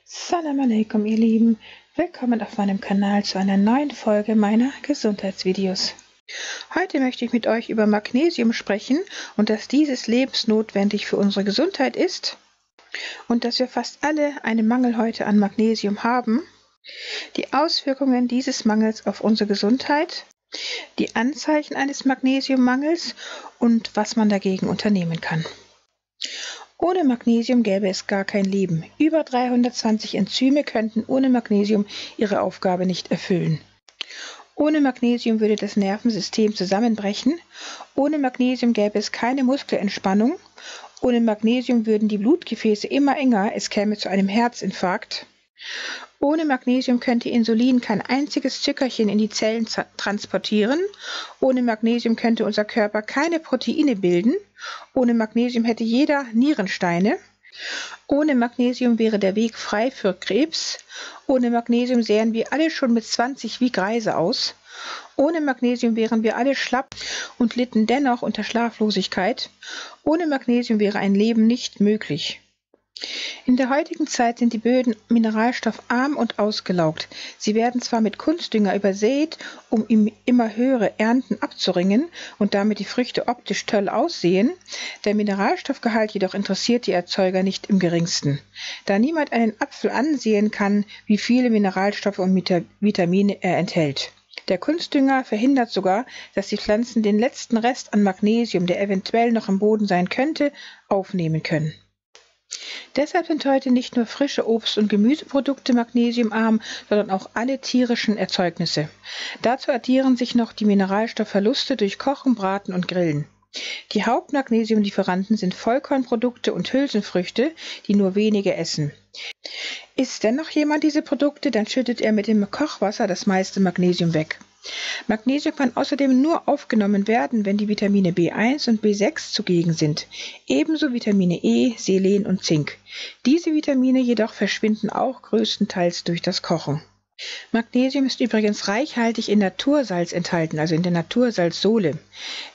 Salam alaikum, ihr Lieben. Willkommen auf meinem Kanal zu einer neuen Folge meiner Gesundheitsvideos. Heute möchte ich mit euch über Magnesium sprechen und dass dieses lebensnotwendig für unsere Gesundheit ist und dass wir fast alle einen Mangel heute an Magnesium haben, die Auswirkungen dieses Mangels auf unsere Gesundheit, die Anzeichen eines Magnesiummangels und was man dagegen unternehmen kann. Ohne Magnesium gäbe es gar kein Leben. Über 320 Enzyme könnten ohne Magnesium ihre Aufgabe nicht erfüllen. Ohne Magnesium würde das Nervensystem zusammenbrechen. Ohne Magnesium gäbe es keine Muskelentspannung. Ohne Magnesium würden die Blutgefäße immer enger, es käme zu einem Herzinfarkt. Ohne Magnesium könnte Insulin kein einziges Zuckerchen in die Zellen transportieren. Ohne Magnesium könnte unser Körper keine Proteine bilden. Ohne Magnesium hätte jeder Nierensteine. Ohne Magnesium wäre der Weg frei für Krebs. Ohne Magnesium sähen wir alle schon mit 20 wie Greise aus. Ohne Magnesium wären wir alle schlapp und litten dennoch unter Schlaflosigkeit. Ohne Magnesium wäre ein Leben nicht möglich. In der heutigen Zeit sind die Böden mineralstoffarm und ausgelaugt. Sie werden zwar mit Kunstdünger übersät, um immer höhere Ernten abzuringen und damit die Früchte optisch toll aussehen, der Mineralstoffgehalt jedoch interessiert die Erzeuger nicht im geringsten, da niemand einen Apfel ansehen kann, wie viele Mineralstoffe und Vitamine er enthält. Der Kunstdünger verhindert sogar, dass die Pflanzen den letzten Rest an Magnesium, der eventuell noch im Boden sein könnte, aufnehmen können. Deshalb sind heute nicht nur frische Obst- und Gemüseprodukte magnesiumarm, sondern auch alle tierischen Erzeugnisse. Dazu addieren sich noch die Mineralstoffverluste durch Kochen, Braten und Grillen. Die Hauptmagnesiumlieferanten sind Vollkornprodukte und Hülsenfrüchte, die nur wenige essen. Isst dennoch jemand diese Produkte, dann schüttet er mit dem Kochwasser das meiste Magnesium weg. Magnesium kann außerdem nur aufgenommen werden, wenn die Vitamine B1 und B6 zugegen sind, ebenso Vitamine E, Selen und Zink. Diese Vitamine jedoch verschwinden auch größtenteils durch das Kochen. Magnesium ist übrigens reichhaltig in Natursalz enthalten, also in der Natursalzsole.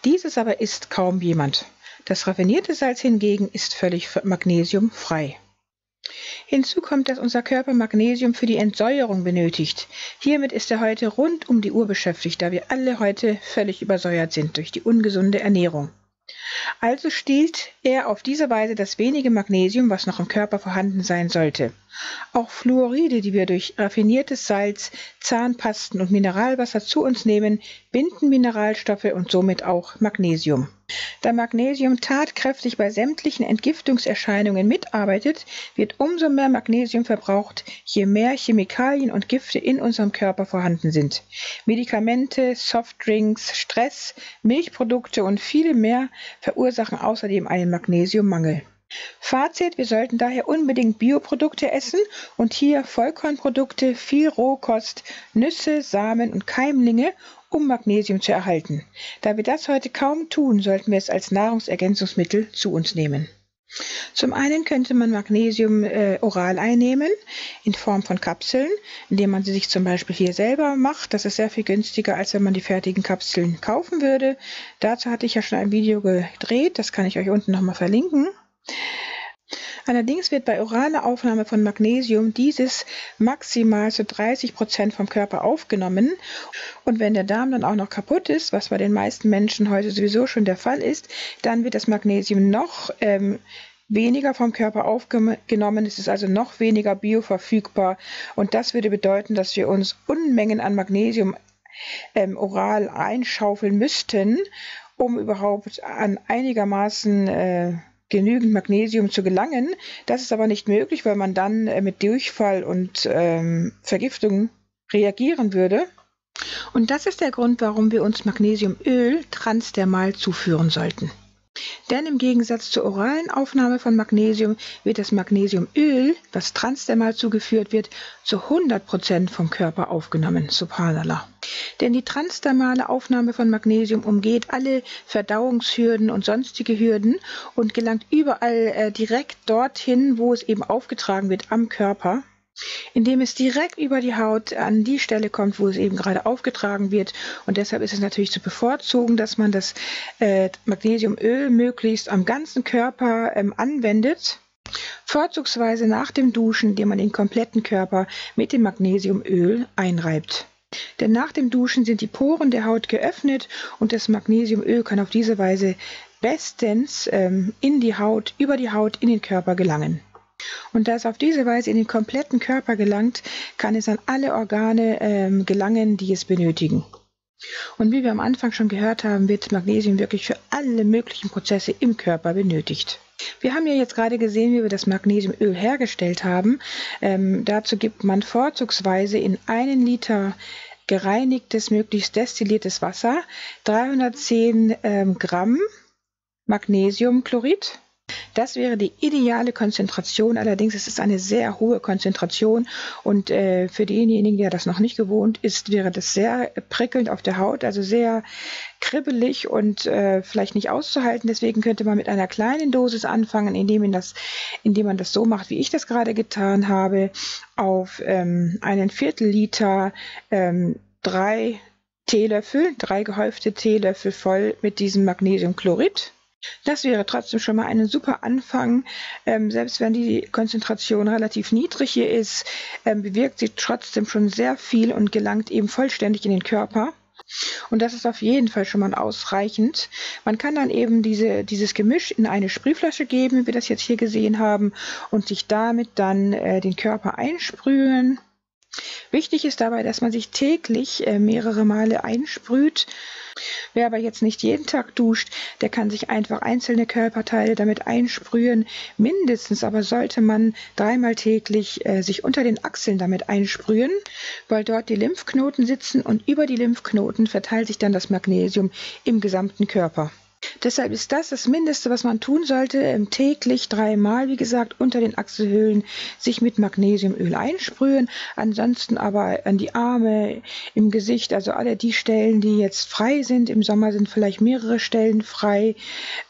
Dieses aber isst kaum jemand. Das raffinierte Salz hingegen ist völlig magnesiumfrei. Hinzu kommt, dass unser Körper Magnesium für die Entsäuerung benötigt. Hiermit ist er heute rund um die Uhr beschäftigt, da wir alle heute völlig übersäuert sind durch die ungesunde Ernährung. Also stiehlt er auf diese Weise das wenige Magnesium, was noch im Körper vorhanden sein sollte. Auch Fluoride, die wir durch raffiniertes Salz, Zahnpasten und Mineralwasser zu uns nehmen, binden Mineralstoffe und somit auch Magnesium. Da Magnesium tatkräftig bei sämtlichen Entgiftungserscheinungen mitarbeitet, wird umso mehr Magnesium verbraucht, je mehr Chemikalien und Gifte in unserem Körper vorhanden sind. Medikamente, Softdrinks, Stress, Milchprodukte und viele mehr verursachen außerdem einen Magnesiummangel. Fazit: Wir sollten daher unbedingt Bioprodukte essen und hier Vollkornprodukte, viel Rohkost, Nüsse, Samen und Keimlinge, um Magnesium zu erhalten. Da wir das heute kaum tun, sollten wir es als Nahrungsergänzungsmittel zu uns nehmen. Zum einen könnte man Magnesium oral einnehmen, in Form von Kapseln, indem man sie sich zum Beispiel hier selber macht. Das ist sehr viel günstiger, als wenn man die fertigen Kapseln kaufen würde. Dazu hatte ich ja schon ein Video gedreht, das kann ich euch unten nochmal verlinken. Allerdings wird bei oraler Aufnahme von Magnesium dieses maximal zu 30% vom Körper aufgenommen. Und wenn der Darm dann auch noch kaputt ist, was bei den meisten Menschen heute sowieso schon der Fall ist, dann wird das Magnesium noch weniger vom Körper aufgenommen. Es ist also noch weniger bioverfügbar. Und das würde bedeuten, dass wir uns Unmengen an Magnesium oral einschaufeln müssten, um überhaupt an einigermaßen genügend Magnesium zu gelangen. Das ist aber nicht möglich, weil man dann mit Durchfall und Vergiftung reagieren würde. Und das ist der Grund, warum wir uns Magnesiumöl transdermal zuführen sollten. Denn im Gegensatz zur oralen Aufnahme von Magnesium wird das Magnesiumöl, was transdermal zugeführt wird, zu 100% vom Körper aufgenommen. Subhanallah. Denn die transdermale Aufnahme von Magnesium umgeht alle Verdauungshürden und sonstige Hürden und gelangt überall direkt dorthin, wo es eben aufgetragen wird am Körper, indem es direkt über die Haut an die Stelle kommt, wo es eben gerade aufgetragen wird. Und deshalb ist es natürlich zu bevorzugen, dass man das Magnesiumöl möglichst am ganzen Körper anwendet. Vorzugsweise nach dem Duschen, indem man den kompletten Körper mit dem Magnesiumöl einreibt. Denn nach dem Duschen sind die Poren der Haut geöffnet und das Magnesiumöl kann auf diese Weise bestens in die Haut, über die Haut in den Körper gelangen. Und da es auf diese Weise in den kompletten Körper gelangt, kann es an alle Organe gelangen, die es benötigen. Und wie wir am Anfang schon gehört haben, wird Magnesium wirklich für alle möglichen Prozesse im Körper benötigt. Wir haben ja jetzt gerade gesehen, wie wir das Magnesiumöl hergestellt haben. Dazu gibt man vorzugsweise in 1 Liter gereinigtes, möglichst destilliertes Wasser 310 Gramm Magnesiumchlorid. Das wäre die ideale Konzentration, allerdings ist es eine sehr hohe Konzentration und für denjenigen, der das noch nicht gewohnt ist, wäre das sehr prickelnd auf der Haut, also sehr kribbelig und vielleicht nicht auszuhalten. Deswegen könnte man mit einer kleinen Dosis anfangen, indem man das so macht, wie ich das gerade getan habe, auf einen Viertel-Liter 3 Teelöffel, 3 gehäufte Teelöffel voll mit diesem Magnesiumchlorid. Das wäre trotzdem schon mal ein super Anfang. Selbst wenn die Konzentration relativ niedrig hier ist, bewirkt sie trotzdem schon sehr viel und gelangt eben vollständig in den Körper. Und das ist auf jeden Fall schon mal ausreichend. Man kann dann eben dieses Gemisch in eine Sprühflasche geben, wie wir das jetzt hier gesehen haben, und sich damit dann den Körper einsprühen. Wichtig ist dabei, dass man sich täglich mehrere Male einsprüht. Wer aber jetzt nicht jeden Tag duscht, der kann sich einfach einzelne Körperteile damit einsprühen. Mindestens aber sollte man 3-mal täglich sich unter den Achseln damit einsprühen, weil dort die Lymphknoten sitzen und über die Lymphknoten verteilt sich dann das Magnesium im gesamten Körper. Deshalb ist das Mindeste, was man tun sollte, täglich 3-mal, wie gesagt, unter den Achselhöhlen sich mit Magnesiumöl einsprühen. Ansonsten aber an die Arme, im Gesicht, also alle die Stellen, die jetzt frei sind. Im Sommer sind vielleicht mehrere Stellen frei.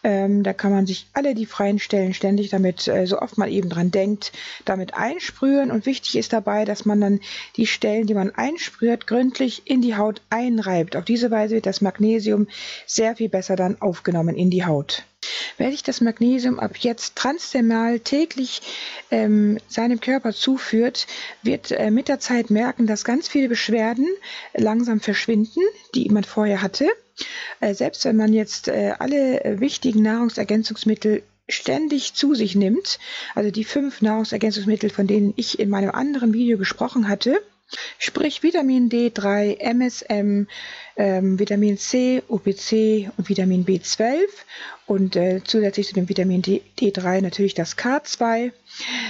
Da kann man sich alle die freien Stellen ständig damit, so oft man eben dran denkt, damit einsprühen. Und wichtig ist dabei, dass man dann die Stellen, die man einsprüht, gründlich in die Haut einreibt. Auf diese Weise wird das Magnesium sehr viel besser dann aufgenommen in die Haut. Wer sich das Magnesium ab jetzt transdermal täglich seinem Körper zuführt, wird mit der Zeit merken, dass ganz viele Beschwerden langsam verschwinden, die man vorher hatte. Selbst wenn man jetzt alle wichtigen Nahrungsergänzungsmittel ständig zu sich nimmt, also die 5 Nahrungsergänzungsmittel, von denen ich in meinem anderen Video gesprochen hatte, sprich Vitamin D3, MSM, Vitamin C, OPC und Vitamin B12 und zusätzlich zu dem Vitamin D3 natürlich das K2.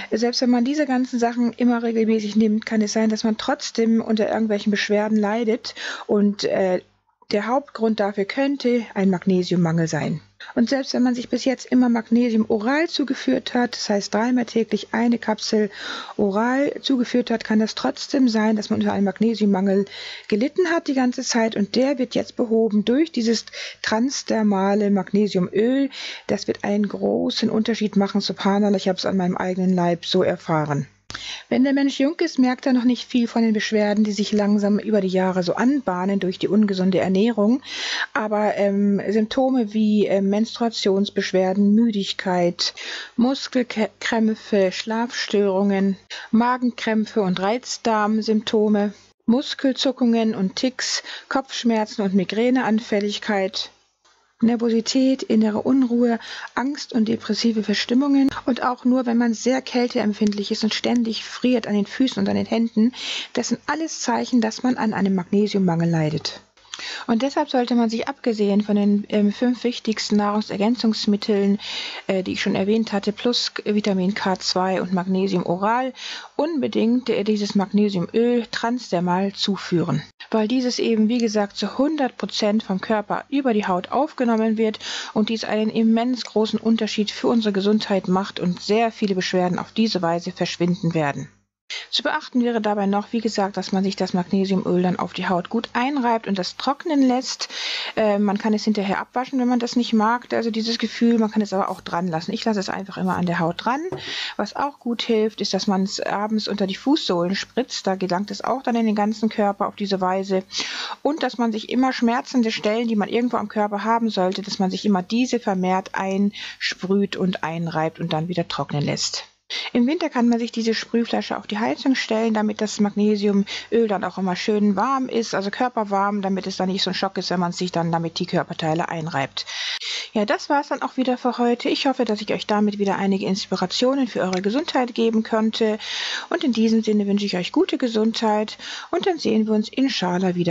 Selbst wenn man diese ganzen Sachen immer regelmäßig nimmt, kann es sein, dass man trotzdem unter irgendwelchen Beschwerden leidet und der Hauptgrund dafür könnte ein Magnesiummangel sein. Und selbst wenn man sich bis jetzt immer Magnesium oral zugeführt hat, das heißt 3-mal täglich eine Kapsel oral zugeführt hat, kann das trotzdem sein, dass man unter einem Magnesiummangel gelitten hat die ganze Zeit. Und der wird jetzt behoben durch dieses transdermale Magnesiumöl. Das wird einen großen Unterschied machen. Subhanallah, ich habe es an meinem eigenen Leib so erfahren. Wenn der Mensch jung ist, merkt er noch nicht viel von den Beschwerden, die sich langsam über die Jahre so anbahnen durch die ungesunde Ernährung. Aber Symptome wie Menstruationsbeschwerden, Müdigkeit, Muskelkrämpfe, Schlafstörungen, Magenkrämpfe und Reizdarmsymptome, Muskelzuckungen und Tics, Kopfschmerzen und Migräneanfälligkeit, Nervosität, innere Unruhe, Angst und depressive Verstimmungen und auch nur, wenn man sehr kälteempfindlich ist und ständig friert an den Füßen und an den Händen, das sind alles Zeichen, dass man an einem Magnesiummangel leidet. Und deshalb sollte man sich abgesehen von den 5 wichtigsten Nahrungsergänzungsmitteln, die ich schon erwähnt hatte, plus Vitamin K2 und Magnesium oral, unbedingt dieses Magnesiumöl transdermal zuführen. Weil dieses eben, wie gesagt, zu 100% vom Körper über die Haut aufgenommen wird und dies einen immens großen Unterschied für unsere Gesundheit macht und sehr viele Beschwerden auf diese Weise verschwinden werden. Zu beachten wäre dabei noch, wie gesagt, dass man sich das Magnesiumöl dann auf die Haut gut einreibt und das trocknen lässt. Man kann es hinterher abwaschen, wenn man das nicht mag, also dieses Gefühl. Man kann es aber auch dran lassen. Ich lasse es einfach immer an der Haut dran. Was auch gut hilft, ist, dass man es abends unter die Fußsohlen spritzt. Da gelangt es auch dann in den ganzen Körper auf diese Weise. Und dass man sich immer schmerzende Stellen, die man irgendwo am Körper haben sollte, dass man sich immer diese vermehrt einsprüht und einreibt und dann wieder trocknen lässt. Im Winter kann man sich diese Sprühflasche auf die Heizung stellen, damit das Magnesiumöl dann auch immer schön warm ist, also körperwarm, damit es dann nicht so ein Schock ist, wenn man sich dann damit die Körperteile einreibt. Ja, das war es dann auch wieder für heute. Ich hoffe, dass ich euch damit wieder einige Inspirationen für eure Gesundheit geben konnte. Und in diesem Sinne wünsche ich euch gute Gesundheit und dann sehen wir uns inshallah wieder.